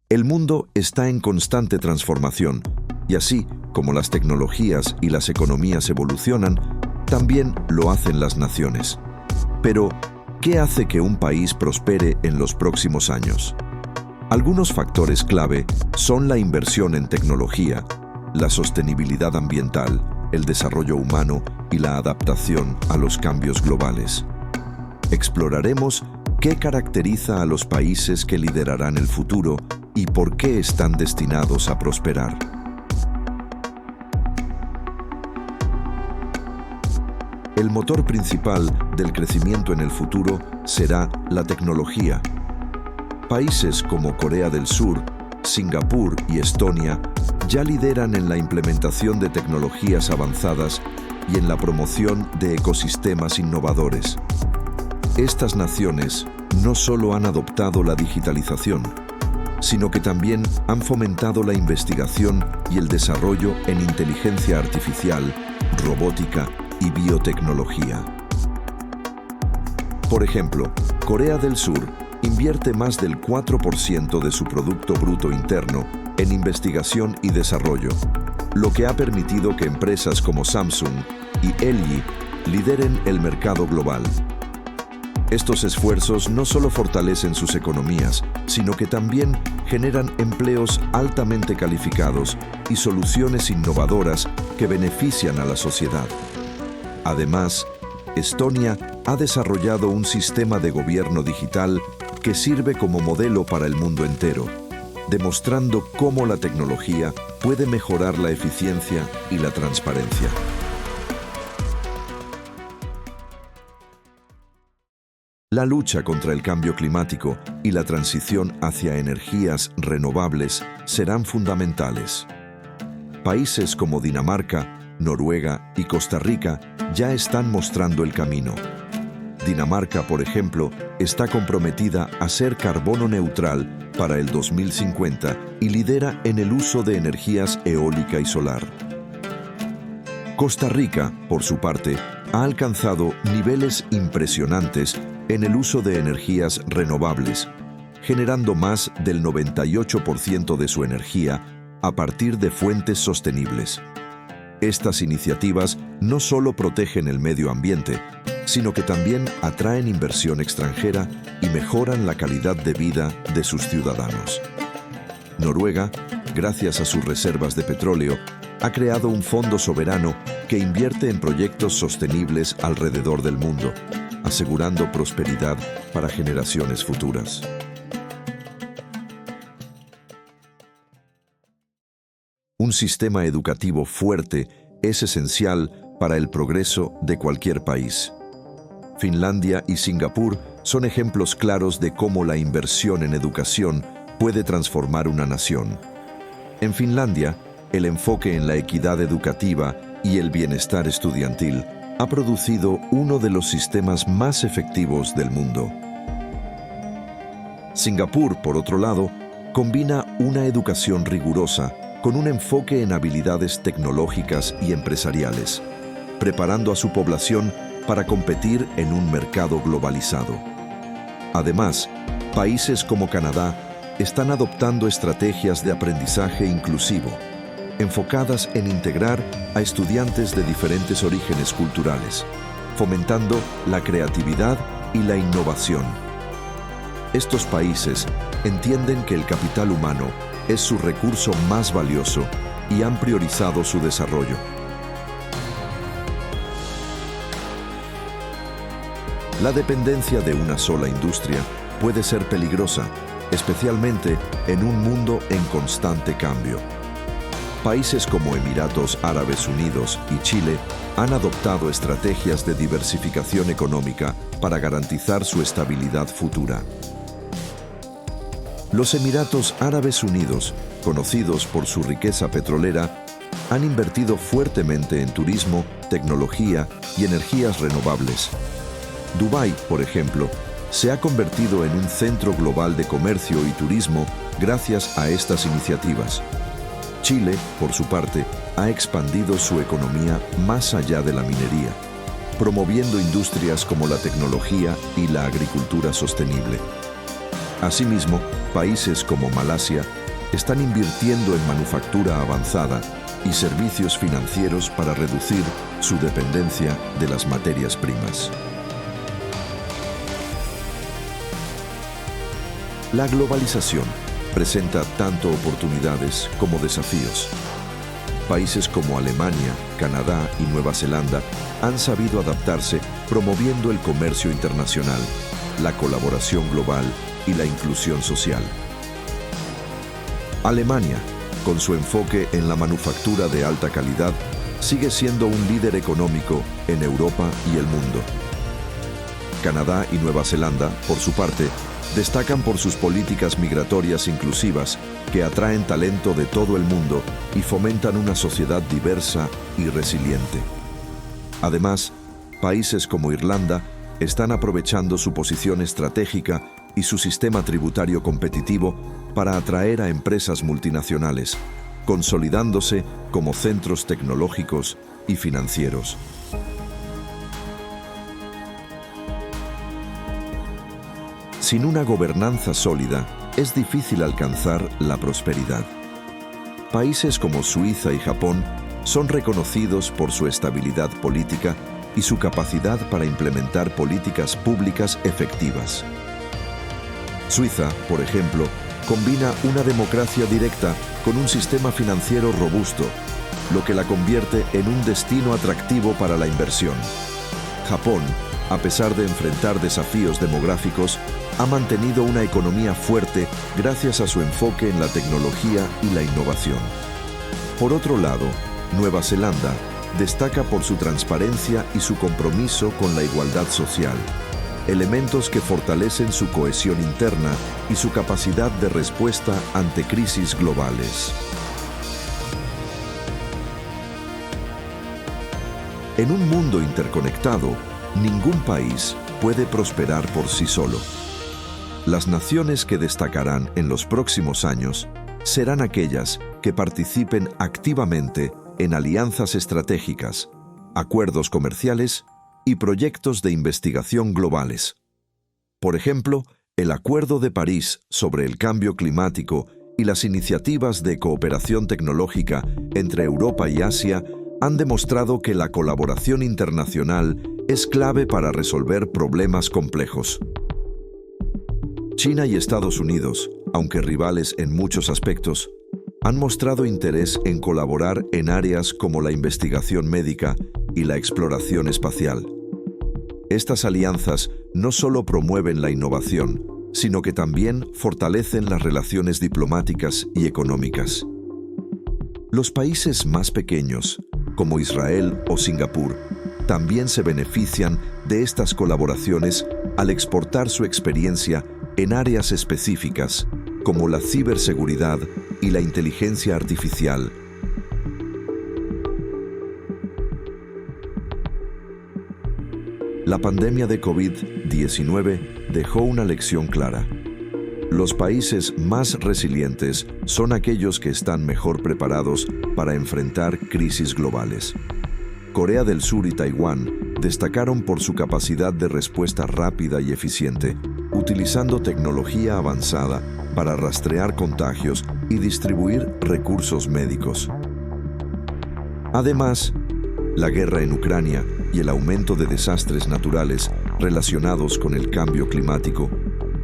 El mundo está en constante transformación, y así como las tecnologías y las economías evolucionan, también lo hacen las naciones. Pero, ¿qué hace que un país prospere en los próximos años? Algunos factores clave son la inversión en tecnología, la sostenibilidad ambiental, el desarrollo humano y la adaptación a los cambios globales. Exploraremos qué caracteriza a los países que liderarán el futuro y por qué están destinados a prosperar. El motor principal del crecimiento en el futuro será la tecnología. Países como Corea del Sur, Singapur y Estonia ya lideran en la implementación de tecnologías avanzadas y en la promoción de ecosistemas innovadores. Estas naciones no solo han adoptado la digitalización, sino que también han fomentado la investigación y el desarrollo en inteligencia artificial, robótica y biotecnología. Por ejemplo, Corea del Sur invierte más del 4% de su Producto Bruto Interno en investigación y desarrollo, lo que ha permitido que empresas como Samsung y LG lideren el mercado global. Estos esfuerzos no solo fortalecen sus economías, sino que también generan empleos altamente calificados y soluciones innovadoras que benefician a la sociedad. Además, Estonia ha desarrollado un sistema de gobierno digital que sirve como modelo para el mundo entero, demostrando cómo la tecnología puede mejorar la eficiencia y la transparencia. La lucha contra el cambio climático y la transición hacia energías renovables serán fundamentales. Países como Dinamarca, Noruega y Costa Rica ya están mostrando el camino. Dinamarca, por ejemplo, está comprometida a ser carbono neutral para el 2050 y lidera en el uso de energías eólica y solar. Costa Rica, por su parte, ha alcanzado niveles impresionantes en el uso de energías renovables, generando más del 98% de su energía a partir de fuentes sostenibles. Estas iniciativas no solo protegen el medio ambiente, sino que también atraen inversión extranjera y mejoran la calidad de vida de sus ciudadanos. Noruega, gracias a sus reservas de petróleo, ha creado un fondo soberano que invierte en proyectos sostenibles alrededor del mundo, asegurando prosperidad para generaciones futuras. Un sistema educativo fuerte es esencial para el progreso de cualquier país. Finlandia y Singapur son ejemplos claros de cómo la inversión en educación puede transformar una nación. En Finlandia, el enfoque en la equidad educativa y el bienestar estudiantil ha producido uno de los sistemas más efectivos del mundo. Singapur, por otro lado, combina una educación rigurosa con un enfoque en habilidades tecnológicas y empresariales, preparando a su población para competir en un mercado globalizado. Además, países como Canadá están adoptando estrategias de aprendizaje inclusivo, enfocadas en integrar a estudiantes de diferentes orígenes culturales, fomentando la creatividad y la innovación. Estos países entienden que el capital humano es su recurso más valioso y han priorizado su desarrollo. La dependencia de una sola industria puede ser peligrosa, especialmente en un mundo en constante cambio. Países como Emiratos Árabes Unidos y Chile han adoptado estrategias de diversificación económica para garantizar su estabilidad futura. Los Emiratos Árabes Unidos, conocidos por su riqueza petrolera, han invertido fuertemente en turismo, tecnología y energías renovables. Dubái, por ejemplo, se ha convertido en un centro global de comercio y turismo gracias a estas iniciativas. Chile, por su parte, ha expandido su economía más allá de la minería, promoviendo industrias como la tecnología y la agricultura sostenible. Asimismo, países como Malasia están invirtiendo en manufactura avanzada y servicios financieros para reducir su dependencia de las materias primas. La globalización presenta tanto oportunidades como desafíos. Países como Alemania, Canadá y Nueva Zelanda han sabido adaptarse promoviendo el comercio internacional, la colaboración global y la inclusión social. Alemania, con su enfoque en la manufactura de alta calidad, sigue siendo un líder económico en Europa y el mundo. Canadá y Nueva Zelanda, por su parte, destacan por sus políticas migratorias inclusivas que atraen talento de todo el mundo y fomentan una sociedad diversa y resiliente. Además, países como Irlanda están aprovechando su posición estratégica y su sistema tributario competitivo para atraer a empresas multinacionales, consolidándose como centros tecnológicos y financieros. Sin una gobernanza sólida, es difícil alcanzar la prosperidad. Países como Suiza y Japón son reconocidos por su estabilidad política y su capacidad para implementar políticas públicas efectivas. Suiza, por ejemplo, combina una democracia directa con un sistema financiero robusto, lo que la convierte en un destino atractivo para la inversión. Japón, a pesar de enfrentar desafíos demográficos, ha mantenido una economía fuerte gracias a su enfoque en la tecnología y la innovación. Por otro lado, Nueva Zelanda destaca por su transparencia y su compromiso con la igualdad social, elementos que fortalecen su cohesión interna y su capacidad de respuesta ante crisis globales. En un mundo interconectado, ningún país puede prosperar por sí solo. Las naciones que destacarán en los próximos años serán aquellas que participen activamente en alianzas estratégicas, acuerdos comerciales y proyectos de investigación globales. Por ejemplo, el Acuerdo de París sobre el cambio climático y las iniciativas de cooperación tecnológica entre Europa y Asia han demostrado que la colaboración internacional es clave para resolver problemas complejos. China y Estados Unidos, aunque rivales en muchos aspectos, han mostrado interés en colaborar en áreas como la investigación médica y la exploración espacial. Estas alianzas no solo promueven la innovación, sino que también fortalecen las relaciones diplomáticas y económicas. Los países más pequeños, como Israel o Singapur, también se benefician de estas colaboraciones al exportar su experiencia en áreas específicas, como la ciberseguridad y la inteligencia artificial. La pandemia de COVID-19 dejó una lección clara. Los países más resilientes son aquellos que están mejor preparados para enfrentar crisis globales. Corea del Sur y Taiwán destacaron por su capacidad de respuesta rápida y eficiente, utilizando tecnología avanzada para rastrear contagios y distribuir recursos médicos. Además, la guerra en Ucrania y el aumento de desastres naturales relacionados con el cambio climático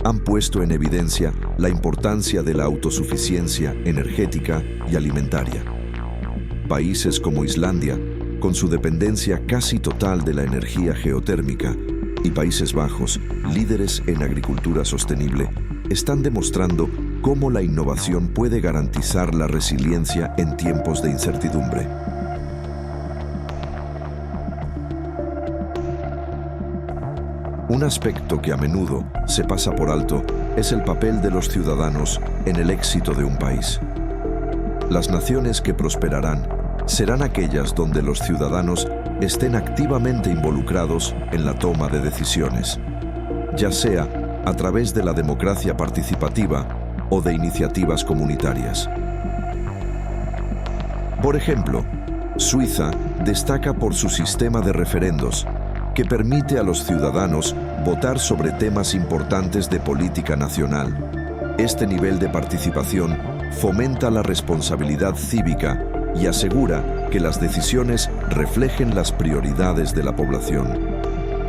han puesto en evidencia la importancia de la autosuficiencia energética y alimentaria. Países como Islandia, con su dependencia casi total de la energía geotérmica, y Países Bajos, líderes en agricultura sostenible, están demostrando cómo la innovación puede garantizar la resiliencia en tiempos de incertidumbre. Un aspecto que a menudo se pasa por alto es el papel de los ciudadanos en el éxito de un país. Las naciones que prosperarán serán aquellas donde los ciudadanos estén activamente involucrados en la toma de decisiones, ya sea a través de la democracia participativa o de iniciativas comunitarias. Por ejemplo, Suiza destaca por su sistema de referendos, que permite a los ciudadanos votar sobre temas importantes de política nacional. Este nivel de participación fomenta la responsabilidad cívica y asegura que las decisiones reflejen las prioridades de la población.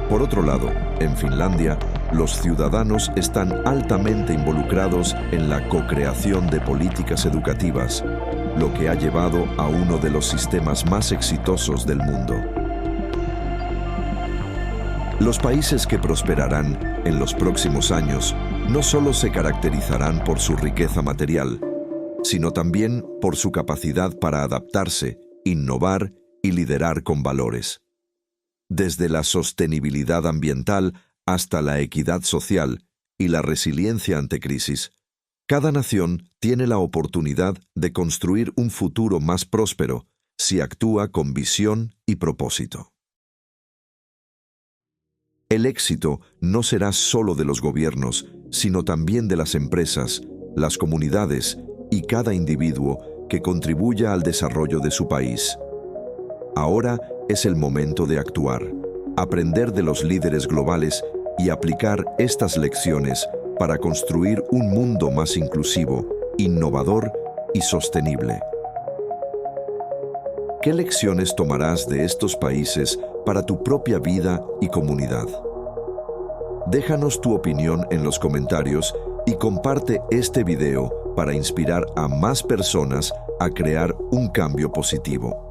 Por otro lado, en Finlandia, los ciudadanos están altamente involucrados en la co-creación de políticas educativas, lo que ha llevado a uno de los sistemas más exitosos del mundo. Los países que prosperarán en los próximos años no solo se caracterizarán por su riqueza material, sino también por su capacidad para adaptarse, innovar y liderar con valores. Desde la sostenibilidad ambiental hasta la equidad social y la resiliencia ante crisis, cada nación tiene la oportunidad de construir un futuro más próspero si actúa con visión y propósito. El éxito no será solo de los gobiernos, sino también de las empresas, las comunidades y cada individuo que contribuya al desarrollo de su país. Ahora es el momento de actuar, aprender de los líderes globales y aplicar estas lecciones para construir un mundo más inclusivo, innovador y sostenible. ¿Qué lecciones tomarás de estos países para tu propia vida y comunidad? Déjanos tu opinión en los comentarios y comparte este video para inspirar a más personas a crear un cambio positivo.